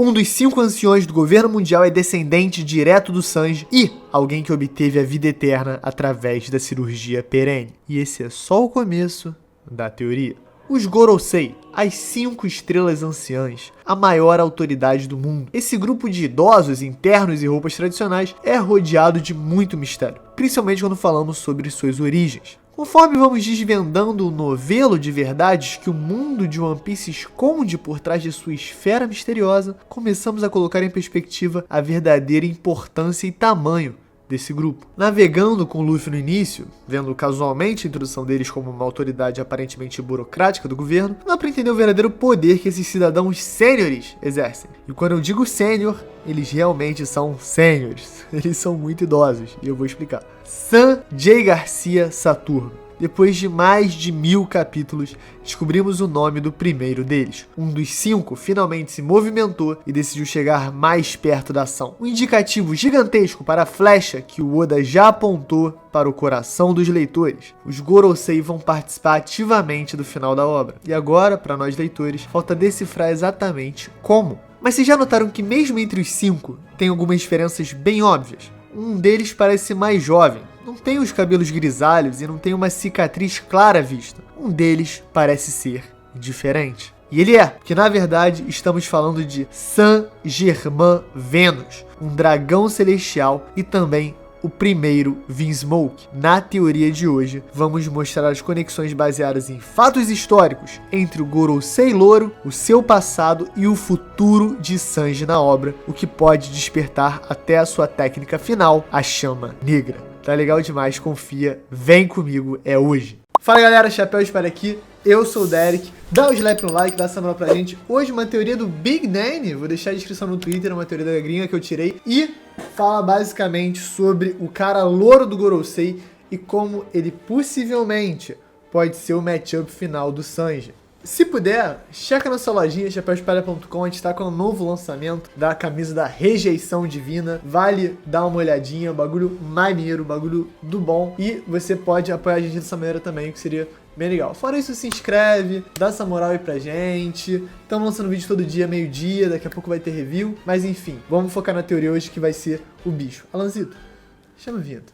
Um dos 5 anciões do governo mundial é descendente direto do Sanji e alguém que obteve a vida eterna através da cirurgia perene. E esse é só o começo da teoria. Os Gorosei, as 5 estrelas anciãs, a maior autoridade do mundo. Esse grupo de idosos, internos e roupas tradicionais é rodeado de muito mistério, principalmente quando falamos sobre suas origens. Conforme vamos desvendando o novelo de verdades que o mundo de One Piece esconde por trás de sua esfera misteriosa, começamos a colocar em perspectiva a verdadeira importância e tamanho desse grupo. Navegando com Luffy no início, vendo casualmente a introdução deles como uma autoridade aparentemente burocrática do governo, dá pra entender o verdadeiro poder que esses cidadãos sêniores exercem. E quando eu digo sênior, eles realmente são sêniores. Eles são muito idosos, e eu vou explicar. Sanjay Garcia Saturno. Depois de mais de 1000 capítulos, descobrimos o nome do primeiro deles. Um dos 5 finalmente se movimentou e decidiu chegar mais perto da ação. Um indicativo gigantesco para a flecha que o Oda já apontou para o coração dos leitores. Os Gorosei vão participar ativamente do final da obra. E agora, para nós leitores, falta decifrar exatamente como. Mas vocês já notaram que mesmo entre os 5, tem algumas diferenças bem óbvias? Um deles parece mais jovem, não tem os cabelos grisalhos e não tem uma cicatriz clara à vista. Um deles parece ser diferente. E ele é, porque na verdade estamos falando de Saint-Germain Venus, um dragão celestial e também o primeiro Vinsmoke. Na teoria de hoje, vamos mostrar as conexões baseadas em fatos históricos entre o Gorosei Louro, o seu passado e o futuro de Sanji na obra, o que pode despertar até a sua técnica final, a chama negra. Tá legal demais, confia, vem comigo, é hoje. Fala galera, Chapéu Espada aqui, eu sou o Derek, dá o slap no like, dá essa moral pra gente. Hoje uma teoria do Big Nane, vou deixar a descrição no Twitter, uma teoria da gringa que eu tirei, e fala basicamente sobre o cara louro do Gorosei e como ele possivelmente pode ser o matchup final do Sanji. Se puder, checa nossa lojinha chapéuespada.com, a gente tá com um novo lançamento da camisa da Rejeição Divina. Vale dar uma olhadinha, bagulho maneiro, bagulho do bom. E você pode apoiar a gente dessa maneira também, que seria bem legal. Fora isso, se inscreve, dá essa moral aí pra gente. Estamos lançando vídeo todo dia, meio-dia, daqui a pouco vai ter review. Mas enfim, vamos focar na teoria hoje que vai ser o bicho. Alanzito, chama a vinheta.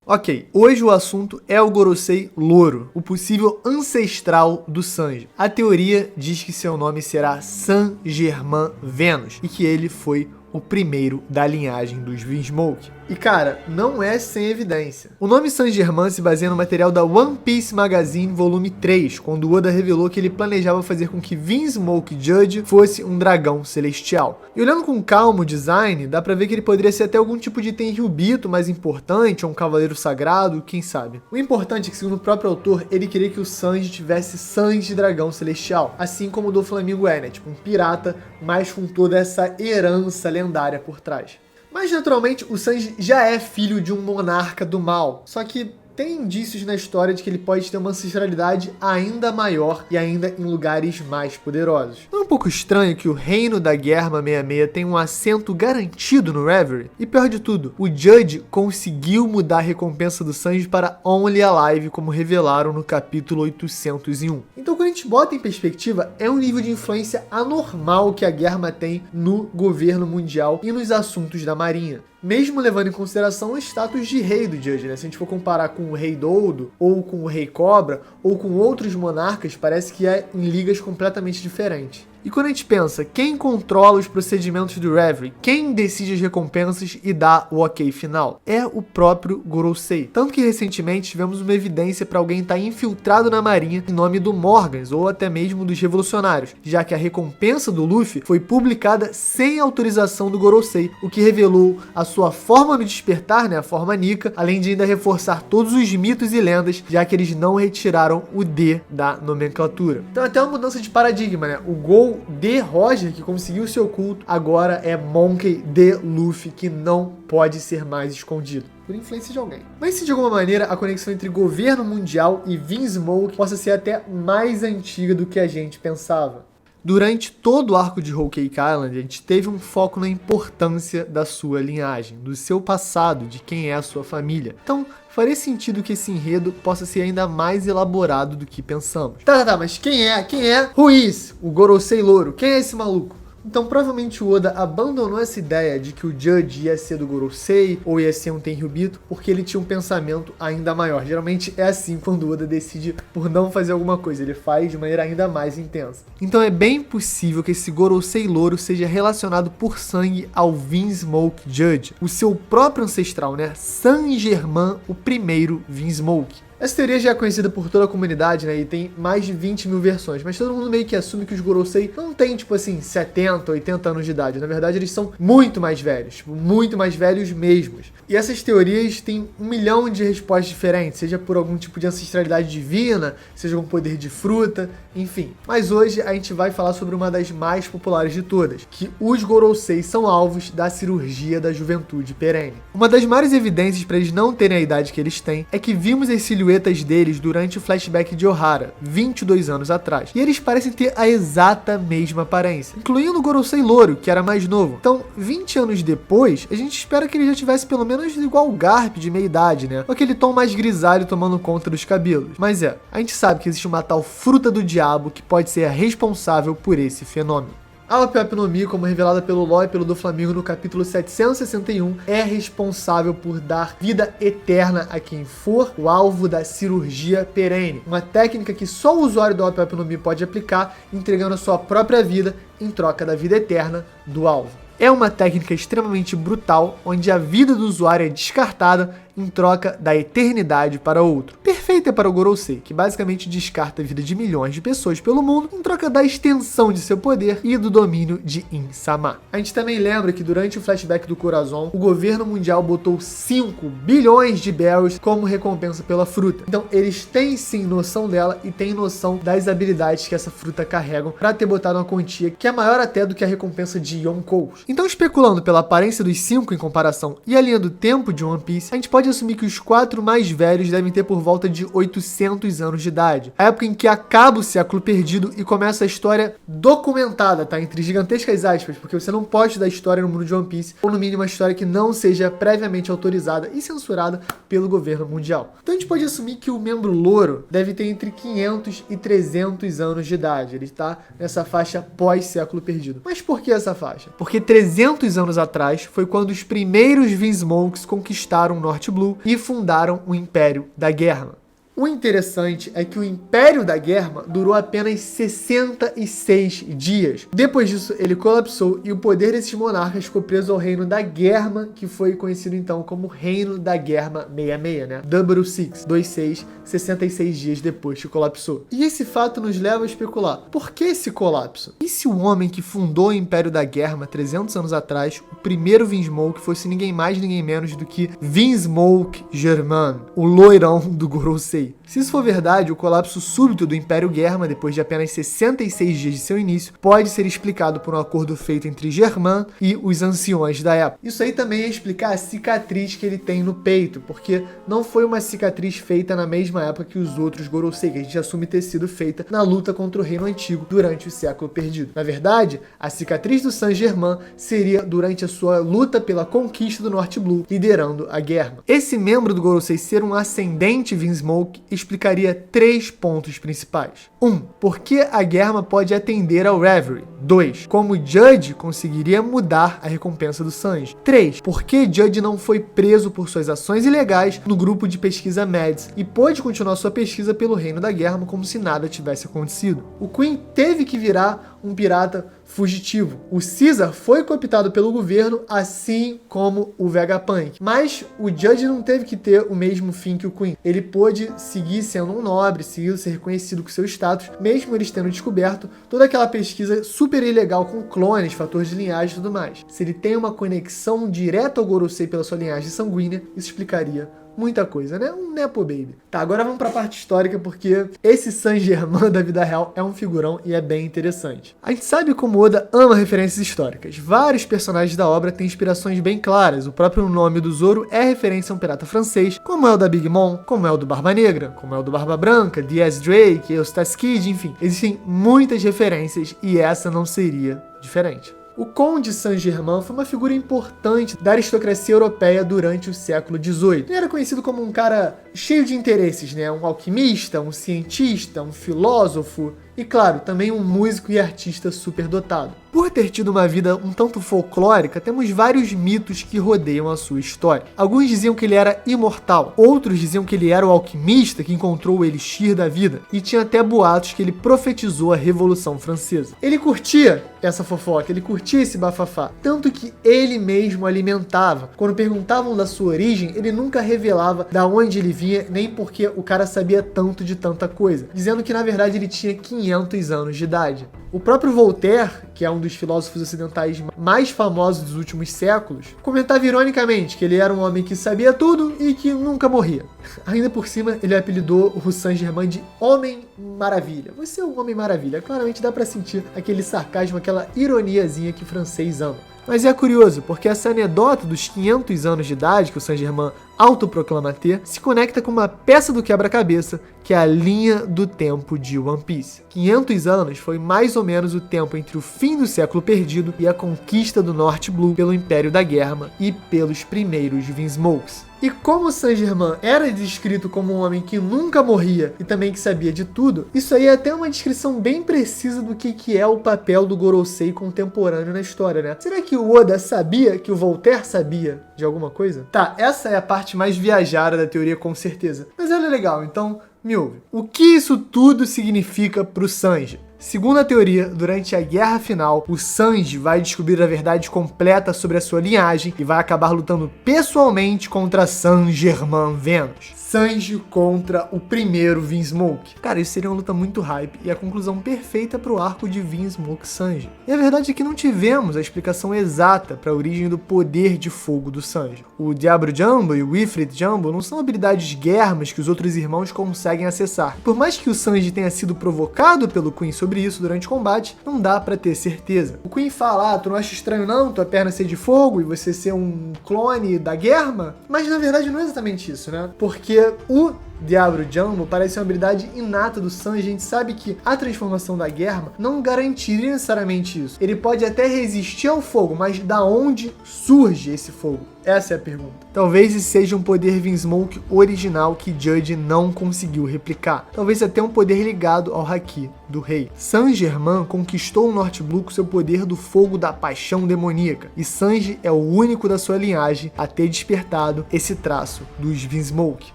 Ok, hoje o assunto é o Gorosei Louro, o possível ancestral do Sanji. A teoria diz que seu nome será Saint-Germain Venus e que ele foi o primeiro da linhagem dos Vinsmoke. E cara, não é sem evidência. O nome Saint-Germain se baseia no material da One Piece Magazine volume 3, quando Oda revelou que ele planejava fazer com que Vinsmoke Judge fosse um dragão celestial. E olhando com calma o design, dá pra ver que ele poderia ser até algum tipo de Tenryubito mais importante, ou um cavaleiro sagrado, quem sabe. O importante é que, segundo o próprio autor, ele queria que o Sanji tivesse sangue de dragão celestial, assim como o do Flamengo é, né? Tipo um pirata, mas com toda essa herança lendária por trás. Mas naturalmente o Sanji já é filho de um monarca do mal, só que tem indícios na história de que ele pode ter uma ancestralidade ainda maior e ainda em lugares mais poderosos. Não é um pouco estranho que o reino da Germa 66 tem um assento garantido no Reverie? E pior de tudo, o Judge conseguiu mudar a recompensa do Sanji para Only Alive, como revelaram no capítulo 801. Então quando a gente bota em perspectiva, é um nível de influência anormal que a Germa tem no governo mundial e nos assuntos da marinha. Mesmo levando em consideração o status de rei do Judge, né? Se a gente for comparar com o rei Doudo, ou com o rei Cobra, ou com outros monarcas, parece que é em ligas completamente diferentes. E quando a gente pensa, quem controla os procedimentos do Reverie, quem decide as recompensas e dá o ok final? É o próprio Gorosei. Tanto que recentemente tivemos uma evidência para alguém estar infiltrado na marinha em nome do Morgans, ou até mesmo dos revolucionários, já que a recompensa do Luffy foi publicada sem autorização do Gorosei, o que revelou a sua forma no despertar, né, a forma Nika, além de ainda reforçar todos os mitos e lendas, já que eles não retiraram o D da nomenclatura. Então até uma mudança de paradigma, né? O Gol de Roger, que conseguiu seu culto, agora é Monkey de Luffy, que não pode ser mais escondido por influência de alguém. Mas se de alguma maneira a conexão entre governo mundial e Vinsmoke possa ser até mais antiga do que a gente pensava. Durante todo o arco de Whole Cake Island, a gente teve um foco na importância da sua linhagem, do seu passado, de quem é a sua família. Então, faria sentido que esse enredo possa ser ainda mais elaborado do que pensamos. Tá, mas quem é? Ruiz, o Gorosei louro. Quem é esse maluco? Então, provavelmente o Oda abandonou essa ideia de que o Judge ia ser do Gorosei ou ia ser um Tenryubito, porque ele tinha um pensamento ainda maior. Geralmente é assim quando o Oda decide por não fazer alguma coisa, ele faz de maneira ainda mais intensa. Então é bem possível que esse Gorosei louro seja relacionado por sangue ao Vinsmoke Judge, o seu próprio ancestral, né? Saint-Germain, o primeiro Vinsmoke. Essa teoria já é conhecida por toda a comunidade, né, e tem mais de 20 mil versões, mas todo mundo meio que assume que os Gorosei não têm, tipo assim, 70, 80 anos de idade. Na verdade, eles são muito mais velhos, tipo, muito mais velhos mesmos. E essas teorias têm 1 milhão de respostas diferentes, seja por algum tipo de ancestralidade divina, seja algum poder de fruta, enfim. Mas hoje a gente vai falar sobre uma das mais populares de todas, que os Gorosei são alvos da cirurgia da juventude perene. Uma das maiores evidências para eles não terem a idade que eles têm é que vimos as silhuetas deles durante o flashback de Ohara, 22 anos atrás. E eles parecem ter a exata mesma aparência, incluindo o Gorosei louro, que era mais novo. Então, 20 anos depois, a gente espera que ele já tivesse pelo menos igual o Garp de meia idade, né? Com aquele tom mais grisalho tomando conta dos cabelos. Mas a gente sabe que existe uma tal fruta do diabo que pode ser a responsável por esse fenômeno. A Ope no Mi, como revelada pelo Law e pelo Doflamingo no capítulo 761, é responsável por dar vida eterna a quem for o alvo da cirurgia perene, uma técnica que só o usuário da Ope no Mi pode aplicar, entregando a sua própria vida em troca da vida eterna do alvo. É uma técnica extremamente brutal, onde a vida do usuário é descartada em troca da eternidade para outro. Perfeita para o Gorosei, que basicamente descarta a vida de milhões de pessoas pelo mundo em troca da extensão de seu poder e do domínio de In-sama. A gente também lembra que durante o flashback do Corazon, o governo mundial botou 5 bilhões de berries como recompensa pela fruta. Então eles têm sim noção dela e têm noção das habilidades que essa fruta carregam para ter botado uma quantia que é maior até do que a recompensa de Yonkous. Então, especulando pela aparência dos 5 em comparação e a linha do tempo de One Piece, a gente pode assumir que os 4 mais velhos devem ter por volta de 800 anos de idade, a época em que acaba o século perdido e começa a história documentada, tá? Entre gigantescas aspas, porque você não pode estudar história no mundo de One Piece, ou no mínimo uma história que não seja previamente autorizada e censurada pelo governo mundial. Então a gente pode assumir que o membro louro deve ter entre 500 e 300 anos de idade, ele está nessa faixa pós-século perdido. Mas por que essa faixa? Porque 300 anos atrás foi quando os primeiros Vinsmokes conquistaram o North Blue e fundaram o Império da Guerra. O interessante é que o Império da Guerra durou apenas 66 dias. Depois disso, ele colapsou e o poder desses monarcas ficou preso ao Reino da Guerra, que foi conhecido então como Reino da Guerra 66, né? Double Six, 26, 66 dias depois que colapsou. E esse fato nos leva a especular, por que esse colapso? E se o homem que fundou o Império da Guerra 300 anos atrás, o primeiro Vinsmoke, fosse ninguém mais, ninguém menos do que Vinsmoke Germain, o loirão do Gorosei? Se isso for verdade, o colapso súbito do Império Germa, depois de apenas 66 dias de seu início, pode ser explicado por um acordo feito entre Germain e os anciões da época. Isso aí também ia explicar a cicatriz que ele tem no peito, porque não foi uma cicatriz feita na mesma época que os outros Gorosei, que a gente assume ter sido feita na luta contra o Reino Antigo durante o século perdido. Na verdade, a cicatriz do Saint-Germain seria durante a sua luta pela conquista do North Blue, liderando a guerra. Esse membro do Gorosei ser um ascendente Vinsmoke explicaria 3 pontos principais. 1. Por que a Germa pode atender ao Reverie? 2. Como Judge conseguiria mudar a recompensa do Sanji? 3. Por que Judge não foi preso por suas ações ilegais no grupo de pesquisa Mads e pôde continuar sua pesquisa pelo Reino da Germa como se nada tivesse acontecido? O Queen teve que virar um pirata fugitivo. O Caesar foi cooptado pelo governo, assim como o Vegapunk. Mas o Judge não teve que ter o mesmo fim que o Queen. Ele pôde seguir sendo um nobre, seguir ser reconhecido com seu status, mesmo eles tendo descoberto toda aquela pesquisa super ilegal com clones, fatores de linhagem e tudo mais. Se ele tem uma conexão direta ao Gorosei pela sua linhagem sanguínea, isso explicaria muita coisa, né? Um nepo baby. Tá, agora vamos pra parte histórica, porque esse Saint-Germain da vida real é um figurão e é bem interessante. A gente sabe como Oda ama referências históricas. Vários personagens da obra têm inspirações bem claras. O próprio nome do Zoro é referência a um pirata francês, como é o da Big Mom, como é o do Barba Negra, como é o do Barba Branca, Diaz Drake, Eustace Kid, enfim. Existem muitas referências e essa não seria diferente. O Conde Saint-Germain foi uma figura importante da aristocracia europeia durante o século XVIII. Ele era conhecido como um cara cheio de interesses, né? Um alquimista, um cientista, um filósofo e, claro, também um músico e artista superdotado. Por ter tido uma vida um tanto folclórica, temos vários mitos que rodeiam a sua história. Alguns diziam que ele era imortal, outros diziam que ele era o alquimista que encontrou o elixir da vida, e tinha até boatos que ele profetizou a Revolução Francesa. Ele curtia essa fofoca, ele curtia esse bafafá, tanto que ele mesmo alimentava. Quando perguntavam da sua origem, ele nunca revelava da onde ele vinha, nem porque o cara sabia tanto de tanta coisa, dizendo que na verdade ele tinha 500 anos de idade. O próprio Voltaire, que é um dos filósofos ocidentais mais famosos dos últimos séculos, comentava ironicamente que ele era um homem que sabia tudo e que nunca morria. Ainda por cima, ele apelidou o Saint-Germain de Homem Maravilha. Você é um Homem Maravilha. Claramente dá pra sentir aquele sarcasmo, aquela ironiazinha que o francês ama. Mas é curioso, porque essa anedota dos 500 anos de idade que o Saint-Germain autoproclama ter, se conecta com uma peça do quebra-cabeça, que é a linha do tempo de One Piece. 500 anos foi mais ou menos o tempo entre o fim do século perdido e a conquista do North Blue pelo Império da Guerra e pelos primeiros Vinsmokes. E como Saint-Germain era descrito como um homem que nunca morria e também que sabia de tudo, isso aí é até uma descrição bem precisa do que é o papel do Gorosei contemporâneo na história, né? Será que o Oda sabia que o Voltaire sabia de alguma coisa? Tá, essa é a parte mais viajada da teoria com certeza, mas ela é legal, então me ouve. O que isso tudo significa pro Sanji? Segundo a teoria, durante a guerra final, o Sanji vai descobrir a verdade completa sobre a sua linhagem e vai acabar lutando pessoalmente contra Saint-Germain Venus. Sanji contra o primeiro Vinsmoke. Cara, isso seria uma luta muito hype e a conclusão perfeita pro arco de Vinsmoke Sanji. E a verdade é que não tivemos a explicação exata para a origem do poder de fogo do Sanji. O Diablo Jumbo e o Ifrit Jumbo não são habilidades guermas que os outros irmãos conseguem acessar. Por mais que o Sanji tenha sido provocado pelo Queen sobre isso durante o combate, não dá pra ter certeza. O Queen fala, tu não acha estranho não, tua perna ser de fogo e você ser um clone da Germa? Mas na verdade não é exatamente isso, né? Porque o Diablo Jumbo parece uma habilidade inata do Sanji. A gente sabe que a transformação da Germa não garantiria necessariamente isso. Ele pode até resistir ao fogo, mas da onde surge esse fogo? Essa é a pergunta. Talvez esse seja um poder Vinsmoke original que Judge não conseguiu replicar. Talvez até um poder ligado ao Haki do rei. Saint-Germain conquistou o North Blue com seu poder do fogo da paixão demoníaca. E Sanji é o único da sua linhagem a ter despertado esse traço dos Vinsmoke.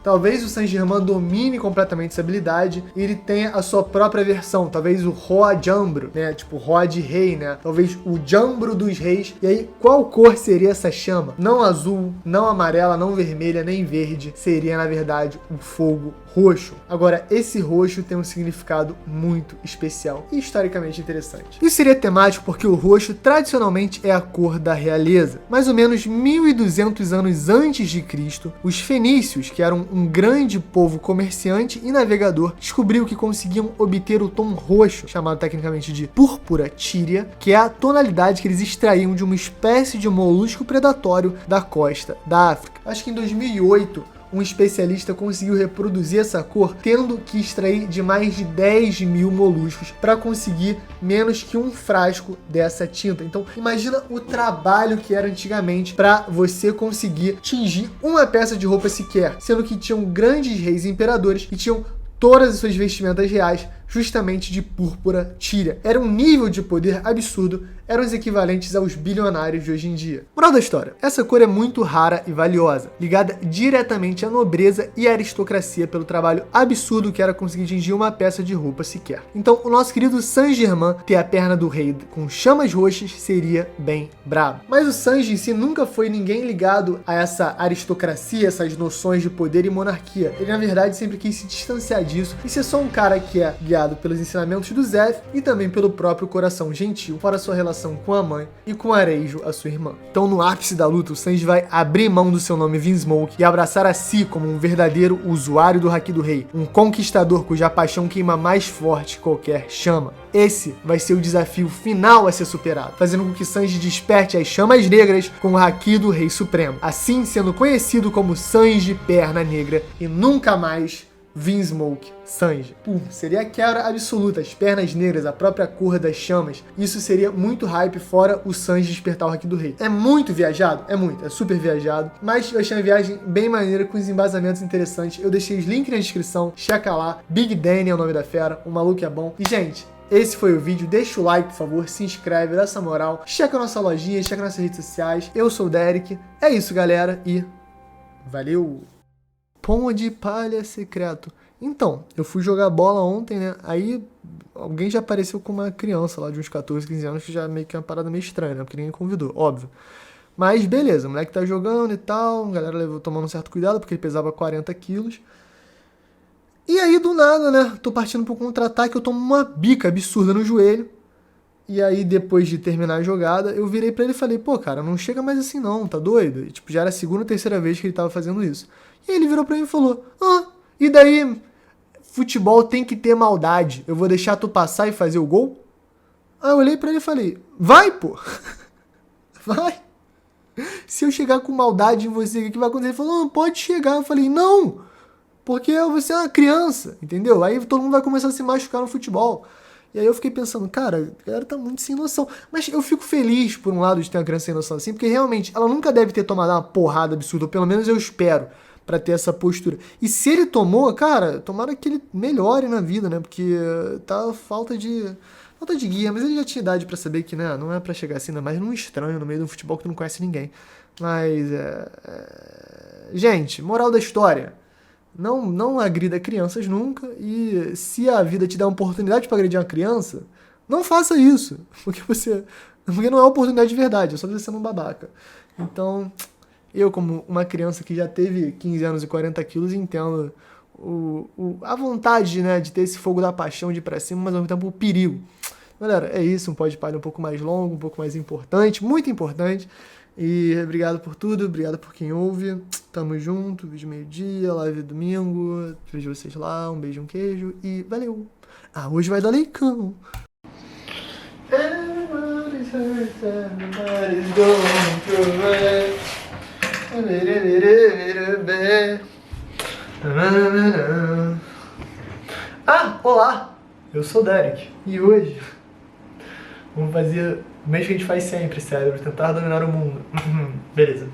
Talvez o Saint-Germain domine completamente essa habilidade e ele tenha a sua própria versão. Talvez o Roa Jambro, né? Tipo Roa de rei, né? Talvez o Jambro dos reis. E aí, qual cor seria essa chama? Não azul, não amarela, não vermelha, nem verde. Seria, na verdade, o fogo roxo. Agora, esse roxo tem um significado muito especial e historicamente interessante. Isso seria temático porque o roxo tradicionalmente é a cor da realeza. Mais ou menos 1200 anos antes de Cristo, os fenícios, que eram um grande povo comerciante e navegador, descobriu que conseguiam obter o tom roxo, chamado tecnicamente de púrpura tíria, que é a tonalidade que eles extraíam de uma espécie de molusco predatório da costa da África. Acho que em 2008, um especialista conseguiu reproduzir essa cor, tendo que extrair de mais de 10 mil moluscos para conseguir menos que um frasco dessa tinta. Então, imagina o trabalho que era antigamente para você conseguir tingir uma peça de roupa sequer, sendo que tinham grandes reis e imperadores e tinham todas as suas vestimentas reais justamente de púrpura tíria. Era um nível de poder absurdo, eram os equivalentes aos bilionários de hoje em dia. Moral da história, essa cor é muito rara e valiosa, ligada diretamente à nobreza e à aristocracia pelo trabalho absurdo que era conseguir tingir uma peça de roupa sequer. Então, o nosso querido Saint-Germain ter a perna do rei com chamas roxas seria bem brabo. Mas o Sanji em si nunca foi ninguém ligado a essa aristocracia, essas noções de poder e monarquia. Ele, na verdade, sempre quis se distanciar disso e ser só um cara que é guiado guiado pelos ensinamentos do Zeph e também pelo próprio coração gentil para sua relação com a mãe e com Areijo, a sua irmã. Então, no ápice da luta, o Sanji vai abrir mão do seu nome Vinsmoke e abraçar a si como um verdadeiro usuário do Haki do Rei, um conquistador cuja paixão queima mais forte que qualquer chama. Esse vai ser o desafio final a ser superado, fazendo com que Sanji desperte as chamas negras com o Haki do Rei Supremo, assim sendo conhecido como Sanji Perna Negra e nunca mais Vinsmoke Sanji. Seria a quebra absoluta, as pernas negras, a própria cor das chamas. Isso seria muito hype, fora o Sanji despertar o Haki do Rei. É muito viajado? É muito, é super viajado, mas eu achei a viagem bem maneira, com os embasamentos interessantes. Eu deixei os links na descrição, checa lá. Big Danny é o nome da fera, o maluco é bom. E, gente, esse foi o vídeo, deixa o like, por favor, se inscreve, dá essa moral, checa a nossa lojinha, checa nossas redes sociais. Eu sou o Derek, é isso, galera, e valeu! Pomo de palha secreto. Então, eu fui jogar bola ontem, né? Aí alguém já apareceu com uma criança lá de uns 14, 15 anos, que já meio que é uma parada meio estranha, né? Porque ninguém convidou, óbvio. Mas beleza, o moleque tá jogando e tal, a galera levou tomando um certo cuidado, porque ele pesava 40 quilos. E aí, do nada, né? Tô partindo pro contra-ataque, eu tomo uma bica absurda no joelho. E aí, depois de terminar a jogada, eu virei pra ele e falei, pô, cara, não chega mais assim não, tá doido? E, tipo, já era a segunda ou terceira vez que ele tava fazendo isso. E aí ele virou pra mim e falou, e daí, futebol tem que ter maldade, eu vou deixar tu passar e fazer o gol? Aí eu olhei pra ele e falei, vai, pô, vai. Se eu chegar com maldade em você, o que vai acontecer? Ele falou, não, pode chegar. Eu falei, não, porque você é uma criança, entendeu? Aí todo mundo vai começar a se machucar no futebol. E aí eu fiquei pensando, cara, a galera tá muito sem noção. Mas eu fico feliz, por um lado, de ter uma criança sem noção assim, porque realmente ela nunca deve ter tomado uma porrada absurda, ou pelo menos eu espero, pra ter essa postura. E se ele tomou, cara, tomara que ele melhore na vida, né? Porque tá falta de guia, mas ele já tinha idade pra saber que, né, não é pra chegar assim, ainda mais num estranho, no meio de um futebol que tu não conhece ninguém. Mas, gente, moral da história. Não agrida crianças nunca, e se a vida te dá uma oportunidade para agredir uma criança, não faça isso, porque não é uma oportunidade de verdade, é só você sendo um babaca. Então, eu como uma criança que já teve 15 anos e 40 quilos, entendo a vontade, né, de ter esse fogo da paixão de ir pra cima, mas ao mesmo tempo o perigo. Galera, é isso, um podcast um pouco mais longo, um pouco mais importante, muito importante. E obrigado por tudo, obrigado por quem ouve. Tamo junto, vídeo meio-dia, live domingo. Vejo vocês lá, um beijo, um queijo e valeu. Hoje vai dar leicão. Everybody's hurt, everybody's going through it. Olá! Eu sou o Derek e hoje vamos fazer o mesmo que a gente faz sempre, cérebro, tentar dominar o mundo. Beleza.